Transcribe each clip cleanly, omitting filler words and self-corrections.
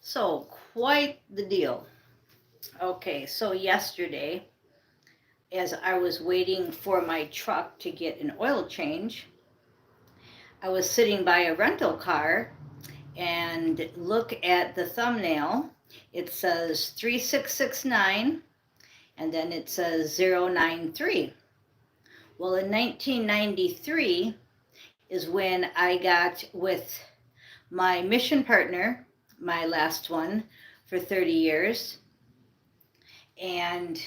So, quite the deal. Okay, so yesterday, as I was waiting for my truck to get an oil change, I was sitting by a rental car and look at the thumbnail. It says 3669 and then it says 093. Well, in 1993 is when I got with my mission partner, my last one, for 30 years. And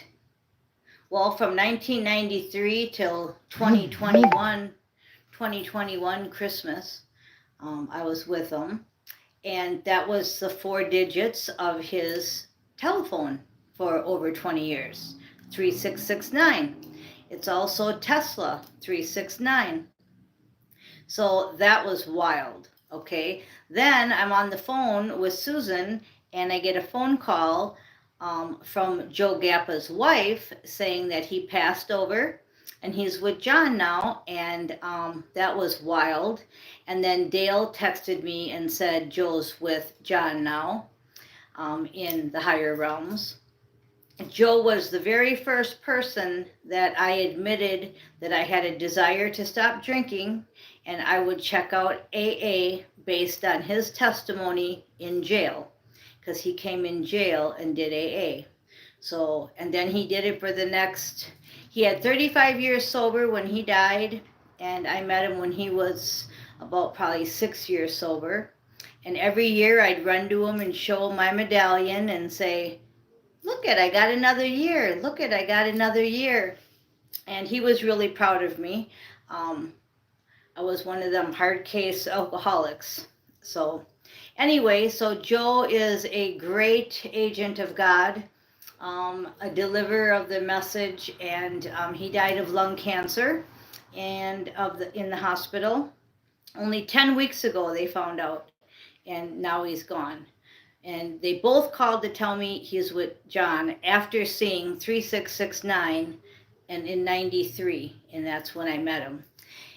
well, from 1993 till 2021 Christmas, I was with him. And that was the 4 digits of his telephone for over 20 years, 3669. It's also Tesla, 369. So that was wild, okay? Then I'm on the phone with Susan, and I get a phone call from Joe Gappa's wife saying that he passed over and he's with John now, and that was wild. And then Dale texted me and said Joe's with John now in the higher realms. Joe was the very first person that I admitted that I had a desire to stop drinking, and I would check out AA based on his testimony in jail, because he came in jail and did AA. So, and then he did it for the next, he had 35 years sober when he died, and I met him when he was about probably 6 years sober. And every year I'd run to him and show him my medallion and say, look it, I got another year. Look it, I got another year. And he was really proud of me. I was one of them hard case alcoholics. So anyway, so Joe is a great agent of God, a deliverer of the message, and he died of lung cancer and in the hospital. Only 10 weeks ago they found out, and now he's gone. And they both called to tell me he's with John after seeing 3669 and in 93, and that's when I met him.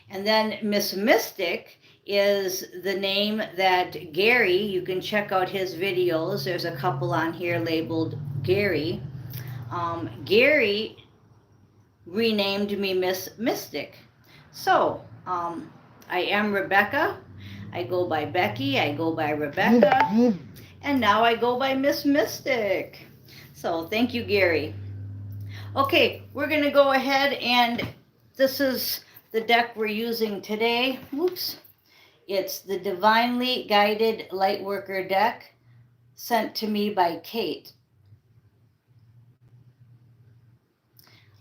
And then Miss Mystic is the name that Gary, you can check out his videos. There's a couple on here labeled Gary. Gary renamed me Miss Mystic. So I am Rebecca. I go by Becky. I go by Rebecca. And now I go by Miss Mystic. So thank you, Gary. Okay, we're going to go ahead, and this is the deck we're using today. Whoops. It's the Divinely Guided Lightworker deck sent to me by Kate.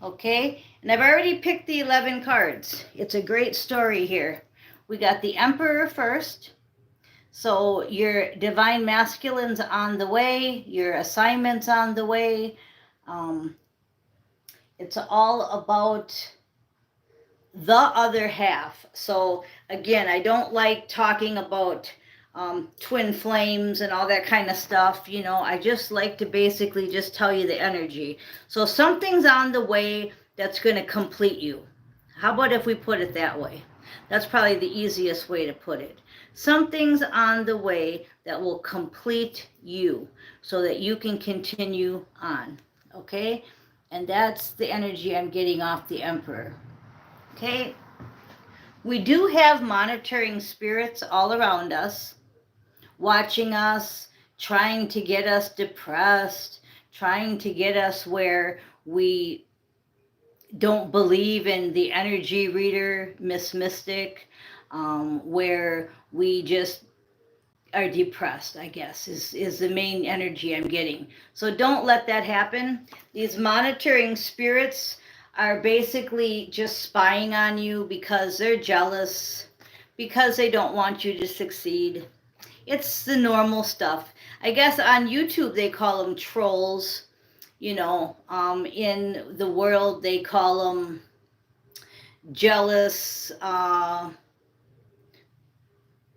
Okay, and I've already picked the 11 cards. It's a great story here. We got the Emperor first. So your divine masculine's on the way, your assignment's on the way. It's all about the other half. So again, I don't like talking about twin flames and all that kind of stuff. You know, I just like to basically just tell you the energy. So something's on the way that's going to complete you. How about if we put it that way? That's probably the easiest way to put it. Something's on the way that will complete you so that you can continue on. Okay? And that's the energy I'm getting off the Emperor. Okay? We do have monitoring spirits all around us, watching us, trying to get us depressed, trying to get us where we don't believe in the energy reader, Miss Mystic, where we just are depressed, I guess, is the main energy I'm getting. So don't let that happen. These monitoring spirits are basically just spying on you because they're jealous, because they don't want you to succeed. It's the normal stuff. I guess on YouTube they call them trolls. You know, in the world they call them jealous,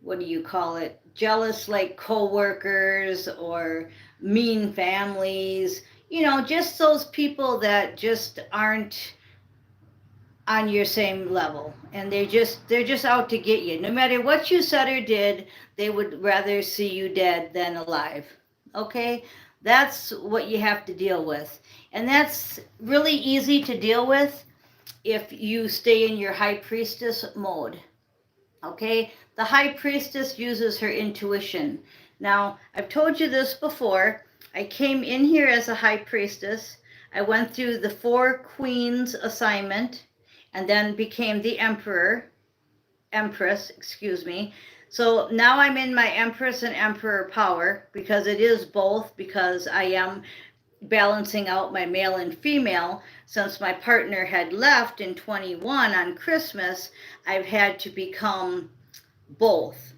what do you call it? Jealous like co-workers or mean families. You know, just those people that just aren't on your same level, and they're just out to get you. No matter what you said or did, they would rather see you dead than alive. Okay? That's what you have to deal with. And that's really easy to deal with if you stay in your high priestess mode. Okay? The high priestess uses her intuition. Now, I've told you this before. I came in here as a high priestess. I went through the 4 queens assignment and then became the empress, excuse me. So now I'm in my empress and emperor power, because it is both, because I am balancing out my male and female. Since my partner had left in 21 on Christmas, I've had to become both,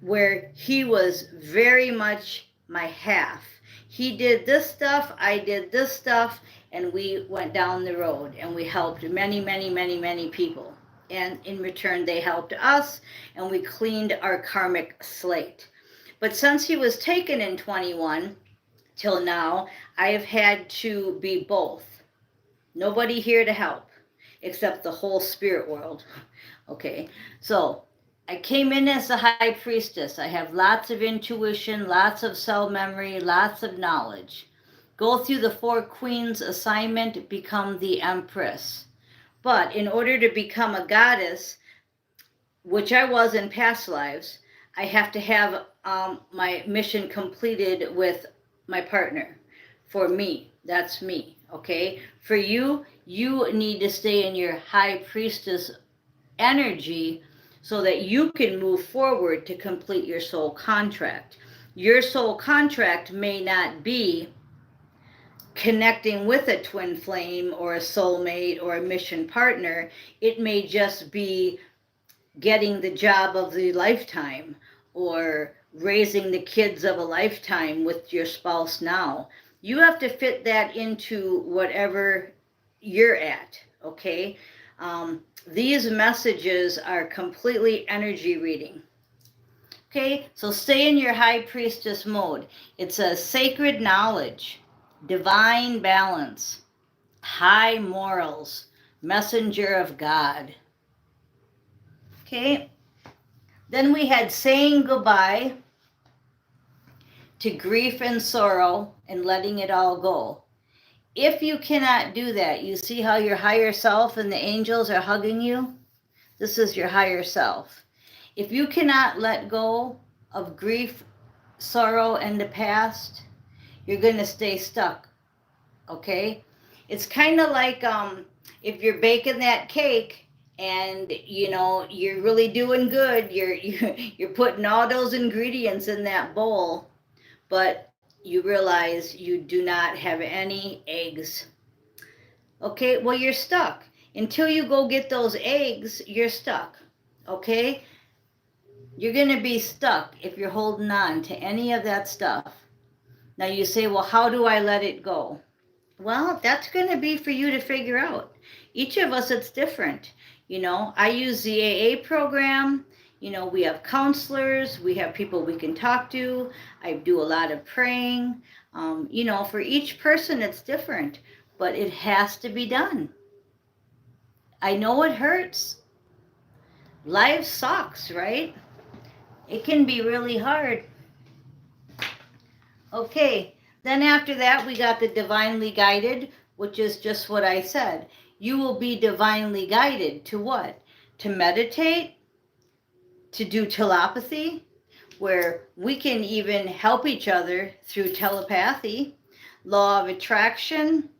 where he was very much my half. He did this stuff, I did this stuff, and we went down the road and we helped many, many, many, many people. And in return, they helped us, and we cleaned our karmic slate. But since he was taken in 21 till now, I have had to be both. Nobody here to help except the whole spirit world. Okay, so I came in as a high priestess. I have lots of intuition, lots of cell memory, lots of knowledge. Go through the 4 queens assignment, become the empress. But in order to become a goddess, which I was in past lives, I have to have my mission completed with my partner. For me, that's me, okay? For you, you need to stay in your high priestess energy so that you can move forward to complete your soul contract. Your soul contract may not be connecting with a twin flame or a soulmate or a mission partner. It may just be getting the job of the lifetime or raising the kids of a lifetime with your spouse now. You have to fit that into whatever you're at, okay? These messages are completely energy reading. Okay, so stay in your high priestess mode. It's a sacred knowledge, divine balance, high morals, messenger of God. Okay, then we had saying goodbye to grief and sorrow and letting it all go. If you cannot do that, you see how your higher self and the angels are hugging you? This is your higher self. If you cannot let go of grief, sorrow, and the past, you're going to stay stuck, okay? It's kind of like if you're baking that cake and you're really doing good, you're putting all those ingredients in that bowl, but you realize you do not have any eggs. Okay, well, you're stuck. Until you go get those eggs, you're stuck. Okay? You're going to be stuck if you're holding on to any of that stuff. Now you say, well, how do I let it go? Well, that's going to be for you to figure out. Each of us, it's different. I use the AA program. We have counselors. We have people we can talk to. I do a lot of praying. For each person, it's different, but it has to be done. I know it hurts. Life sucks, right? It can be really hard. Okay, then after that, we got the divinely guided, which is just what I said. You will be divinely guided to what? To meditate, to do telepathy, where we can even help each other through telepathy, law of attraction,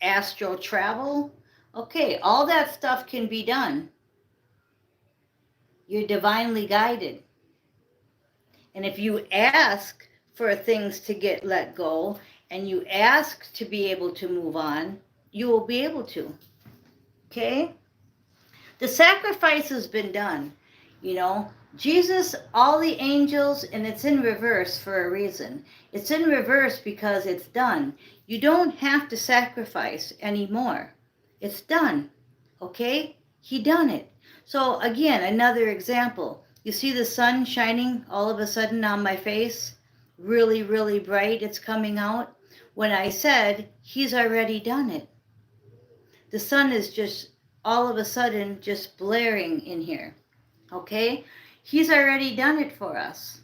astral travel. Okay, all that stuff can be done. You're divinely guided. And if you ask for things to get let go and you ask to be able to move on, you will be able to. Okay? The sacrifice has been done. Jesus, all the angels, and it's in reverse for a reason. It's in reverse because it's done. You don't have to sacrifice anymore. It's done. Okay? He done it. So again, another example. You see the sun shining all of a sudden on my face? Really, really bright. It's coming out. When I said, he's already done it. The sun is just all of a sudden just blaring in here. Okay? He's already done it for us.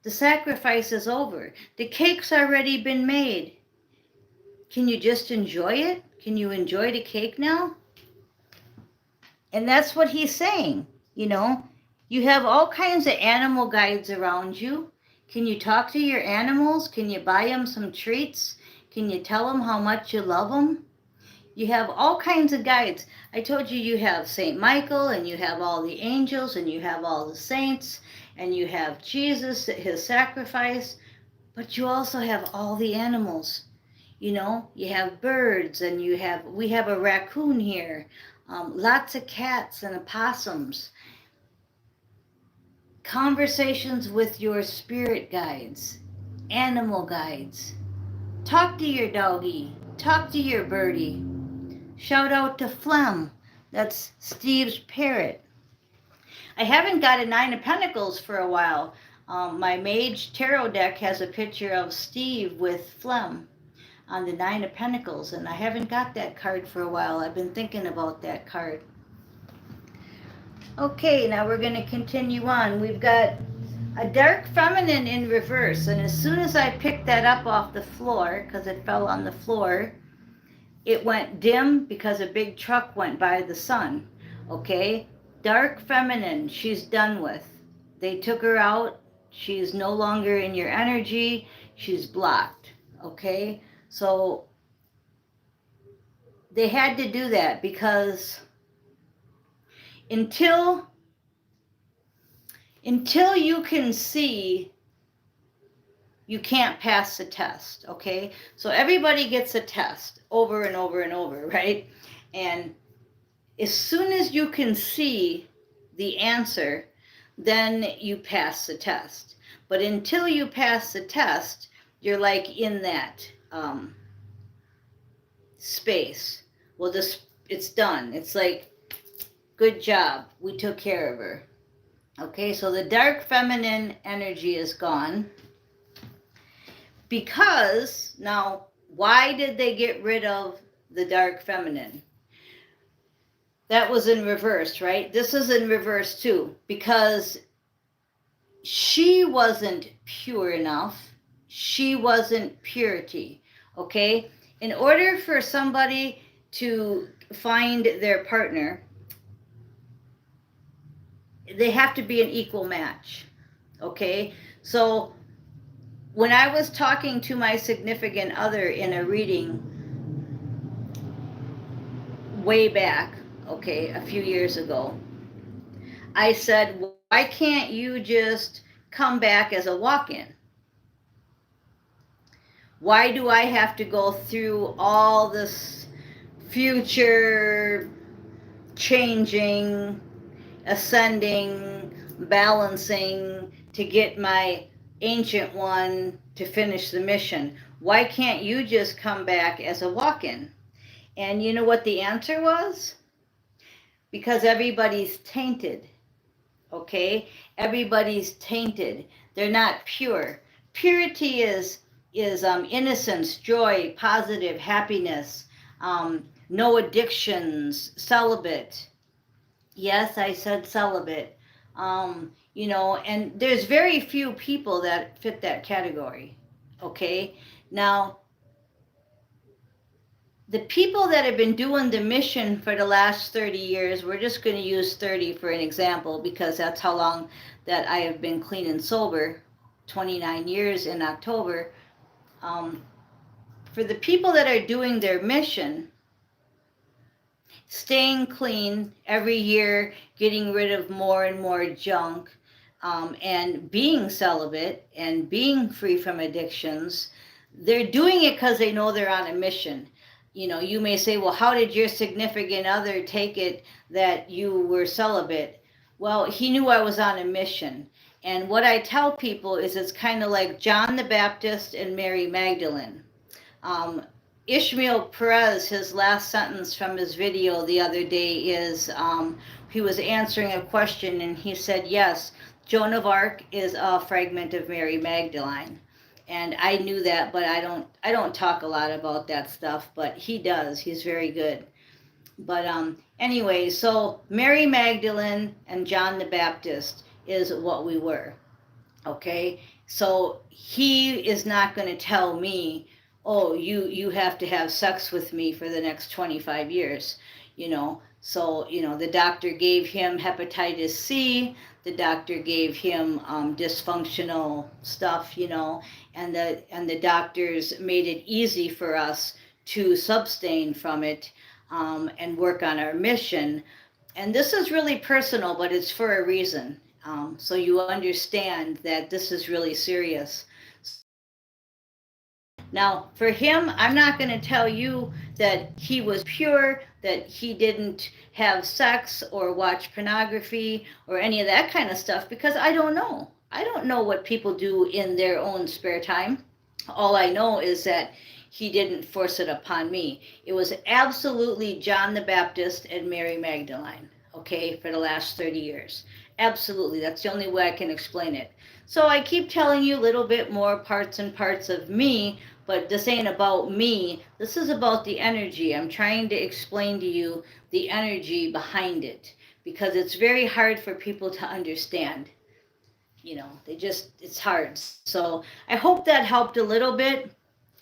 The sacrifice is over. The cake's already been made. Can you just enjoy it? Can you enjoy the cake now? And that's what he's saying. You know, you have all kinds of animal guides around you. Can you talk to your animals? Can you buy them some treats? Can you tell them how much you love them? You have all kinds of guides. I told you have Saint Michael, and you have all the angels, and you have all the saints, and you have Jesus, his sacrifice, but you also have all the animals. You know, you have birds, and we have a raccoon here, lots of cats and opossums. Conversations with your spirit guides, animal guides. Talk to your doggy, talk to your birdie. Shout out to Flem, that's Steve's parrot. I haven't got a Nine of Pentacles for a while. My Mage Tarot deck has a picture of Steve with Flem on the Nine of Pentacles, and I haven't got that card for a while. I've been thinking about that card. Okay, now we're going to continue on. We've got a dark feminine in reverse, and as soon as I picked that up off the floor, because it fell on the floor, it went dim because a big truck went by the sun. Okay, dark feminine, she's done with. They took her out. She's no longer in your energy. She's blocked. Okay, so they had to do that because until you can see, you can't pass the test. Okay, so everybody gets a test over and over and over, right? And as soon as you can see the answer, then you pass the test. But until you pass the test, you're like in that space. Well, it's done. It's like, good job, we took care of her. Okay, so the dark feminine energy is gone. Because, now, why did they get rid of the dark feminine? That was in reverse, right? This is in reverse too, because she wasn't pure enough. She wasn't purity, okay? In order for somebody to find their partner, they have to be an equal match, okay? So when I was talking to my significant other in a reading way back, okay, a few years ago, I said, why can't you just come back as a walk-in? Why do I have to go through all this future changing, ascending, balancing to get my ancient one to finish the mission? Why can't you just come back as a walk-in? And you know what the answer was? Because everybody's tainted. Okay, everybody's tainted. They're not pure. Purity is innocence, joy, positive, happiness, no addictions, celibate. Yes, I said celibate. You know, and there's very few people that fit that category. Okay, now the people that have been doing the mission for the last 30 years, we're just going to use 30 for an example because that's how long that I have been clean and sober, 29 years in October. For the people that are doing their mission, staying clean every year, getting rid of more and more junk, and being celibate and being free from addictions, they're doing it because they know they're on a mission. You know, you may say, well, how did your significant other take it that you were celibate? Well, he knew I was on a mission. And what I tell people is it's kind of like John the Baptist and Mary Magdalene. Ishmael Perez, his last sentence from his video the other day is, he was answering a question and he said, yes, Joan of Arc is a fragment of Mary Magdalene. And I knew that, but I don't talk a lot about that stuff, but he does. He's very good. But anyway, so Mary Magdalene and John the Baptist is what we were. Okay? So he is not going to tell me, oh, you have to have sex with me for the next 25 years, you know. So, the doctor gave him hepatitis C, the doctor gave him dysfunctional stuff, and the doctors made it easy for us to sustain from it, and work on our mission. And this is really personal, but it's for a reason. So you understand that this is really serious. Now, for him, I'm not going to tell you that he was pure, that he didn't have sex or watch pornography or any of that kind of stuff, because I don't know. I don't know what people do in their own spare time. All I know is that he didn't force it upon me. It was absolutely John the Baptist and Mary Magdalene, okay, for the last 30 years. Absolutely. That's the only way I can explain it. So I keep telling you a little bit more parts and parts of me, but this ain't about me. This is about the energy. I'm trying to explain to you the energy behind it, because it's very hard for people to understand. It's hard. So I hope that helped a little bit.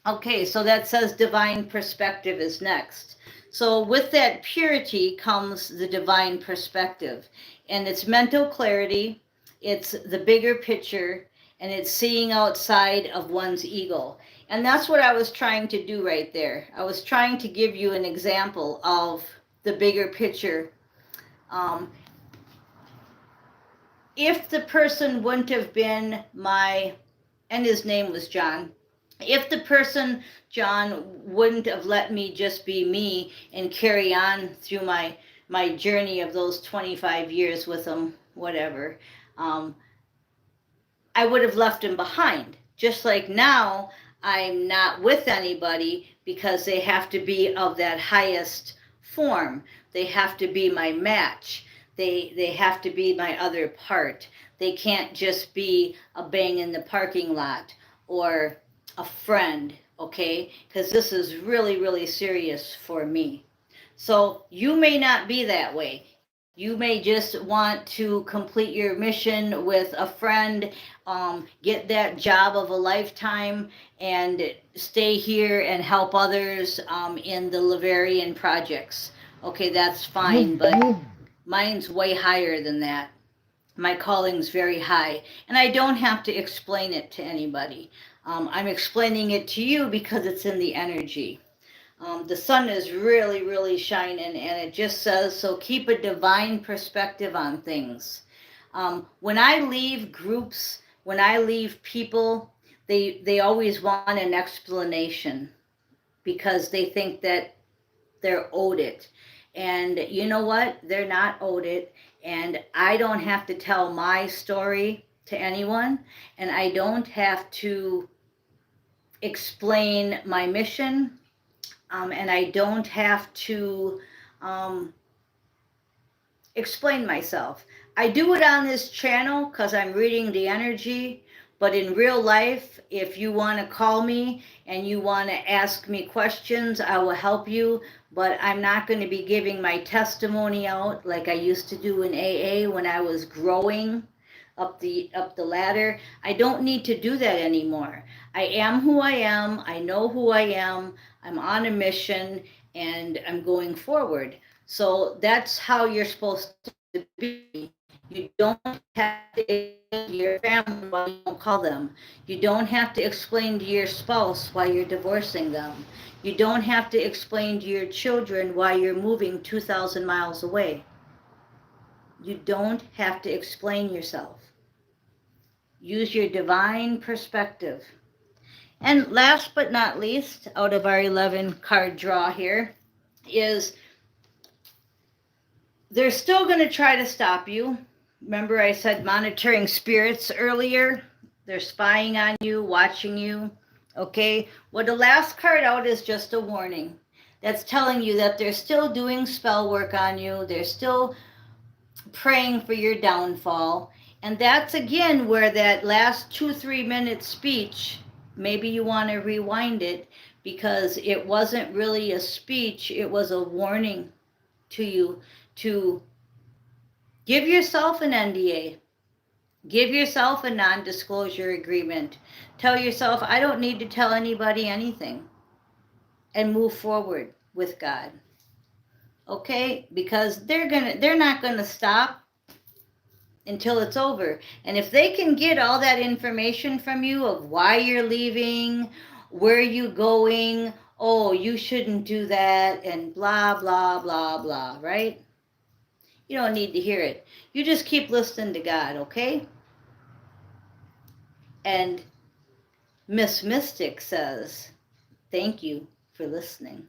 Okay, so that says divine perspective is next. So with that purity comes the divine perspective, and it's mental clarity, it's the bigger picture, and it's seeing outside of one's ego. And that's what I was trying to do right there. I was trying to give you an example of the bigger picture. Um, if the person wouldn't have been and his name was John, if the person, John, wouldn't have let me just be me and carry on through my journey of those 25 years with him, whatever, um, I would have left him behind. Just like now, I'm not with anybody because they have to be of that highest form. They have to be my match. They have to be my other part. They can't just be a bang in the parking lot or a friend, okay? Because this is really, really serious for me. So you may not be that way. You may just want to complete your mission with a friend, get that job of a lifetime, and stay here and help others in the Laverian projects. Okay, that's fine, but mine's way higher than that. My calling's very high, and I don't have to explain it to anybody. I'm explaining it to you because it's in the energy. The sun is really, really shining, and it just says, so keep a divine perspective on things. When I leave groups, when I leave people, they always want an explanation because they think that they're owed it. And you know what? They're not owed it. And I don't have to tell my story to anyone, and I don't have to explain my mission, and I don't have to um, explain myself. I do it on this channel because I'm reading the energy, but in real life, if you want to call me and you want to ask me questions, I will help you, but I'm not going to be giving my testimony out like I used to do in AA when I was growing up the ladder. I don't need to do that anymore. I am who I am. I know who I am. I'm on a mission and I'm going forward. So that's how you're supposed to be. You don't have to explain to your family why you don't call them. You don't have to explain to your spouse why you're divorcing them. You don't have to explain to your children why you're moving 2,000 miles away. You don't have to explain yourself. Use your divine perspective. And last but not least, out of our 11 card draw here, is they're still going to try to stop you. Remember, I said monitoring spirits earlier? They're spying on you, watching you. Okay? Well, the last card out is just a warning. That's telling you that they're still doing spell work on you. They're still praying for your downfall. And that's again where that last 2-3 minute speech, maybe you want to rewind it because it wasn't really a speech, it was a warning to you to give yourself an NDA. Give yourself a non-disclosure agreement. Tell yourself, I don't need to tell anybody anything, and move forward with God. Okay? Because they're not gonna stop until it's over. And if they can get all that information from you of why you're leaving, where you going, oh, you shouldn't do that, and blah blah blah blah, right? You don't need to hear it. You just keep listening to God, okay? And Miss Mystic says, thank you for listening.